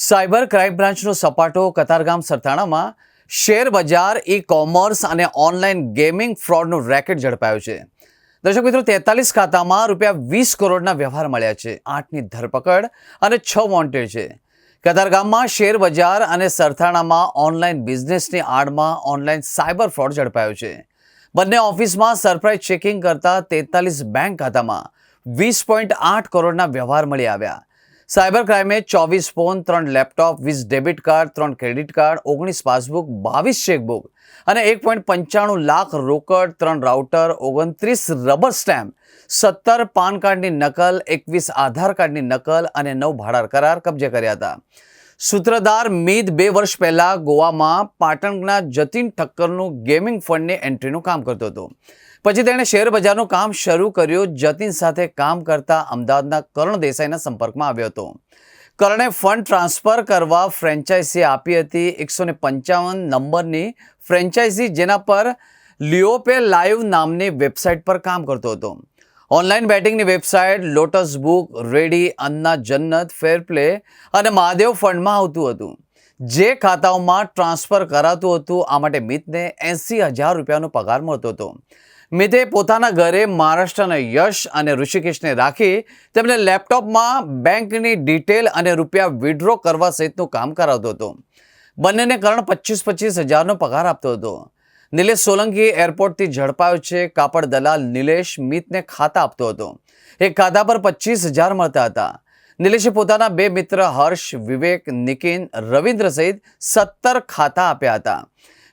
Cyber crime બ્રાન્ચનો સપાટો Katargam સરથાણામાં share બજાર e commerce અને online gaming ફ્રોડનું racket ઝડપાયું છે. દર્શક મિત્રો, 43 ખાતામાં ₹20 કરોડના વ્યવહાર મળ્યા છે. 8ની ધરપકડ અને 6 વોન્ટેડ છે. કતારગામમાં શેર બજાર અને સરથાણામાં ઓનલાઈન બિઝનેસની આડમાં ઓનલાઈન સાયબર ફ્રોડ ઝડપાયો છે. બંને ઓફિસમાં સરપ્રાઇઝ ચેકિંગ કરતા 43 બેંક ખાતામાં 20.8 કરોડના વ્યવહાર મળી આવ્યા. સાયબર ક્રાઇમે 24 phone, 3 laptop, 20 debit card, 3 credit card, 19 passbook, 22 chequebook અને 1.95 લાખ રોકડ, 3 રાઉટર, 29 રબર સ્ટેમ્પ, 17 પાન કાર્ડની નકલ, 21 આધાર કાર્ડની નકલ અને 9 ભાડા કરાર કબજે કર્યા હતા. સૂત્રધાર મીત 2 વર્ષ પહેલા ગોવામાં પાટણના જતીન ઠક્કરનું ગેમિંગ ફંડની એન્ટ્રીનું કામ કરતો હતો. પછી તેણે શેર બજારનું કામ શરૂ કર્યું. જતીન સાથે કામ કરતા અમદાવાદના કરણ દેસાઈના સંપર્કમાં આવ્યો હતો. કરણે ફંડ ટ્રાન્સફર કરવા ફ્રેન્ચાઇઝી આપી હતી. 155 નંબરની ફ્રેન્ચાઇઝી, જેના પર લિયોપે લાઈવ નામની વેબસાઇટ પર કામ કરતો હતો. ઓનલાઈન બેટિંગની website Lotus Book, Reddy, Anna Jannat, Fair Play અને મહાદેવ ફંડમાં આવતું હતું. જે ખાતાઓમાં ટ્રાન્સફર કરાતું હતું, આ માટે મિતને ₹80,000નો પગાર મળતો હતો. મિતે પોતાના ઘરે મહારાષ્ટ્રના યશ અને ઋષિકેશને રાખી તેમને લેપટોપમાં બેંકની ડિટેલ અને રૂપિયા વિડ્રો કરવા સહિતનું કામ કરાવતો હતો. બંનેને કરણ 25,000નો પગાર આપતો હતો. નિલેશ સોલંકી એરપોર્ટથી ઝડપાયો છે. કાપડ દલાલ નિલેશ મિતને ખાતા આપતો હતો. એક ખાતા પર 25,000 મળતા હતા. નિલેશે પોતાના 2 મિત્ર હર્ષ, વિવેક, નિકિન, રવિન્દ્ર સહિત 17 ખાતા આપ્યા હતા.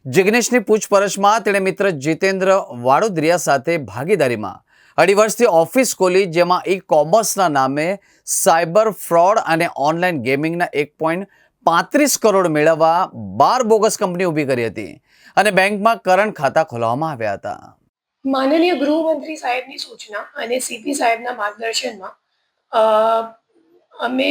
જિગ્નેશની પૂછપરછમાં તેણે મિત્ર જીતેન્દ્ર વાડોદરિયા સાથે ભાગીદારીમાં 2.5 વર્ષથી ઓફિસ ખોલી, જેમાં ઈ કોમર્સના નામે સાયબર ફ્રોડ અને ઓનલાઈન ગેમિંગના 1.35 કરોડ મેળવવા 12 બોગસ કંપની ઊભી કરી હતી અને બેંકમાં કરંટ ખાતા ખોલાવવામાં આવ્યા હતા. માનનીય ગૃહમંત્રી સાહેબની સૂચના અને સીપી સાહેબના માર્ગદર્શનમાં અમે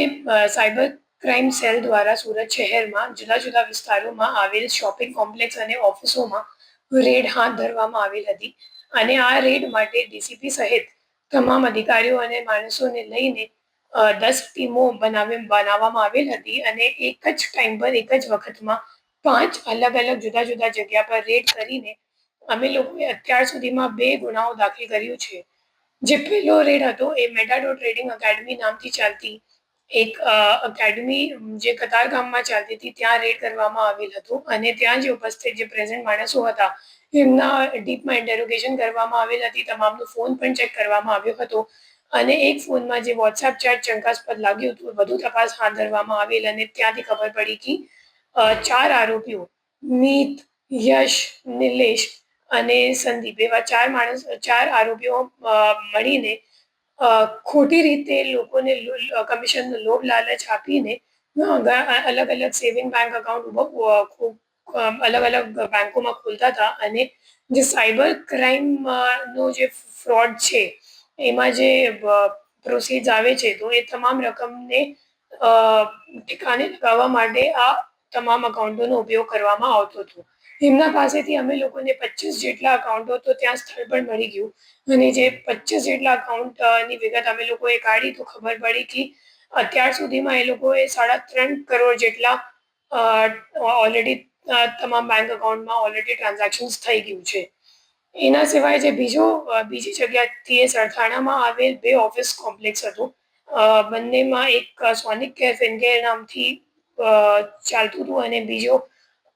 સાયબર ક્રાઇમ સેલ દ્વારા સુરત શહેરમાં જુદા જુદા વિસ્તારોમાં આવેલ શોપિંગ કોમ્પ્લેક્સ અને ઓફિસોમાં રેડ હાથ ધરવામાં આવેલ હતી અને આ રેડ માટે ડીસીપી સહિત તમામ અધિકારીઓ અને માણસોને લઈને 10 ટીમો બનાવવામાં આવેલ હતી અને એક જ ટાઈમ પર એક જ વખતમાં 5 અલગ અલગ જુદા જુદા જગ્યા પર રેડ કરીને અમે લોકોએ અત્યાર સુધીમાં 2 ગુનાઓ દાખલ કર્યો છે. જે પહેલો રેડ હતો એ મેટાડો ટ્રેડિંગ એકેડમી નામથી ચાલતી એક એકેડમી જે કતારગામમાં ચાલતી હતી, ત્યાં રેડ કરવામાં આવેલ હતું અને ત્યાં જે ઉપસ્થિત જે પ્રેઝન્ટ માણસો હતા એમના ડીપમાં ઇન્ટેરોગેશન કરવામાં આવેલ હતી. તમામનો ફોન પણ ચેક કરવામાં આવ્યો હતો અને એક ફોનમાં જે વોટ્સએપ ચેટ શંકાસ્પદ લાગ્યું હતું, વધુ તપાસ હાથ ધરવામાં આવેલ અને ત્યાંથી ખબર પડી કે 4 આરોપીઓ મીત, યશ, નિલેશ અને સંદીપ એવા 4 આરોપીઓ મળીને ખોટી રીતે લોકોને કમિશનનો લોભ લાલચ આપીને અલગ અલગ સેવિંગ બેંક અકાઉન્ટ અલગ અલગ બેંકોમાં ખોલતા હતા અને જે સાયબર ક્રાઇમ નો જે ફ્રોડ છે એમાં જે પ્રોસીડ્સ આવે છે, તો એ તમામ રકમને ઠેકાણે લગાવવા માટે આ તમામ અકાઉન્ટોનો ઉપયોગ કરવામાં આવતો હતો. એમના પાસેથી અમે લોકોને 25 જેટલા અકાઉન્ટો તો ત્યાં સ્થળ પર મળી ગયું અને જે 25 જેટલા અકાઉન્ટની વિગત અમે લોકોએ કાઢી તો ખબર પડી કે અત્યાર સુધીમાં એ લોકોએ 3.5 કરોડ જેટલા ઓલરેડી તમામ બેંક અકાઉન્ટમાં ઓલરેડી ટ્રાન્ઝેક્શન્સ થઈ ગયું છે. એના સિવાય જે બીજી જગ્યાથી એ સરથાણામાં આવેલ 2 ઓફિસ કોમ્પ્લેક્સ હતું. બંનેમાં એક સોનિક કેર ફિનકેર નામથી ચાલતું હતું અને બીજો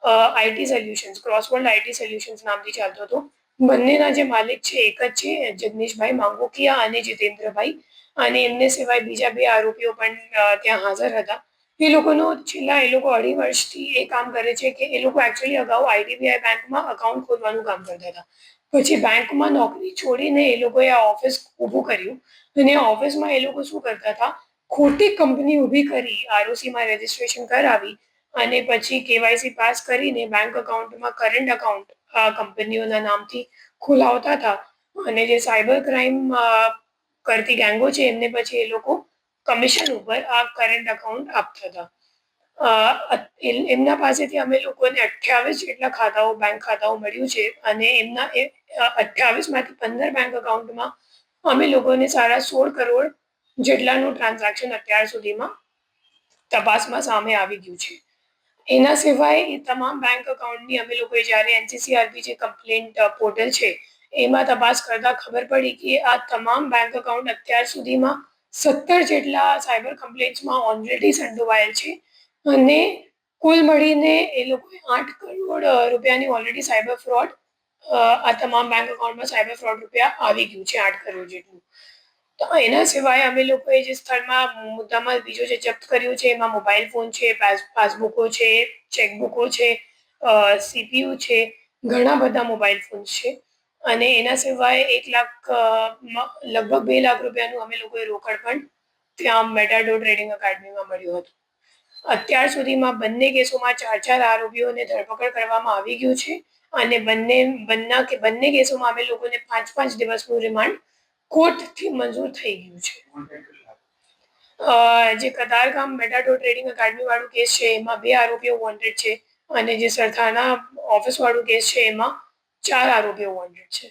આઈટી સોલ્યુશન્સ, ક્રોસવર્લ્ડ આઈટી સોલ્યુશન્સ નામથી ચાલતો હતો. બંનેના જે માલિક છે એક જ છે, જગદીશભાઈ માંગોકિયા અને જીતેન્દ્રભાઈ, અને એમને સિવાય બીજા 2 આરોપીઓ પણ ત્યાં હાજર હતા. એ લોકો 2.5 વર્ષથી એ કામ કરે છે કે એ લોકો એકચ્યુઅલી અગાઉ આઈડીબીઆઈ બેંકમાં અકાઉન્ટ ખોલવાનું કામ કરતા હતા. પછી બેંકમાં નોકરી છોડીને એ લોકોએ આ ઓફિસ ઊભું કર્યું અને આ ઓફિસમાં એ લોકો શું કરતા હતા, ખોટી કંપની ઊભી કરી, આરઓસીમાં રજીસ્ટ્રેશન કરાવી અને પછી કેવાયસી પાસ કરીને બેંક અકાઉન્ટમાં કરંટ અકાઉન્ટ કંપનીઓના નામથી ખોલાવતા હતા અને જે સાયબર ક્રાઇમ કરતી ગેંગો છે એમને પછી એ લોકો કમિશન ઉપર આ કરંટ અકાઉન્ટ આપતા હતા. એમના પાસેથી અમે લોકોને 28 જેટલા ખાતાઓ, બેંક ખાતાઓ મળ્યું છે અને એમના 28માંથી 15 બેંક અકાઉન્ટમાં અમે લોકોને 16.5 કરોડ જેટલાનું ટ્રાન્ઝેક્શન અત્યાર સુધીમાં તપાસમાં સામે આવી ગયું છે. એના સિવાય એ તમામ બેંક એકાઉન્ટની અમે લોકોએ જ્યારે એનસીસીઆરબી જે કમ્પ્લેન્ટ પોર્ટલ છે એમાં તપાસ કરતા ખબર પડી કે આ તમામ બેંક એકાઉન્ટ અત્યાર સુધીમાં 17 જેટલા સાયબર કમ્પ્લેન્ટ્સમાં ઓલરેડી સંડોવાયેલ છે અને કુલ મળીને એ લોકોએ 8 કરોડ રૂપિયાની ઓલરેડી સાયબર ફ્રોડ આ તમામ બેંક એકાઉન્ટમાં સાયબર ફ્રોડ રૂપિયા આવી ગયું છે 8 કરોડ જેટલું. તો એના સિવાય અમે લોકોએ જે સ્થળમાં મુદ્દામાલ બીજો જે જપ્ત કર્યો છે એમાં મોબાઈલ ફોન છે, પાસબુકો છે, ચેકબુકો છે, સીપીયુ છે, ઘણા બધા મોબાઈલ ફોન છે અને એના સિવાય 1 લાખ લગભગ 2 લાખ રૂપિયાનું અમે લોકોએ રોકડ પણ ત્યાં મેટાડોર ટ્રેડિંગ એકેડમીમાં મળ્યું હતું. અત્યાર સુધીમાં બંને કેસોમાં 4 આરોપીઓને ધરપકડ કરવામાં આવી ગયું છે અને બંને કેસોમાં અમે લોકોને 5 દિવસનું રિમાન્ડ કોર્ટથી મંજૂર થઈ ગયું છે. જે કતારગામ મેટાડોર ટ્રેડિંગ એકેડમી વાળું કેસ છે એમાં 2 આરોપીઓ વોન્ટેડ છે અને જે સરથાના ઓફિસ વાળું કેસ છે એમાં 4 આરોપીઓ વોન્ટેડ છે.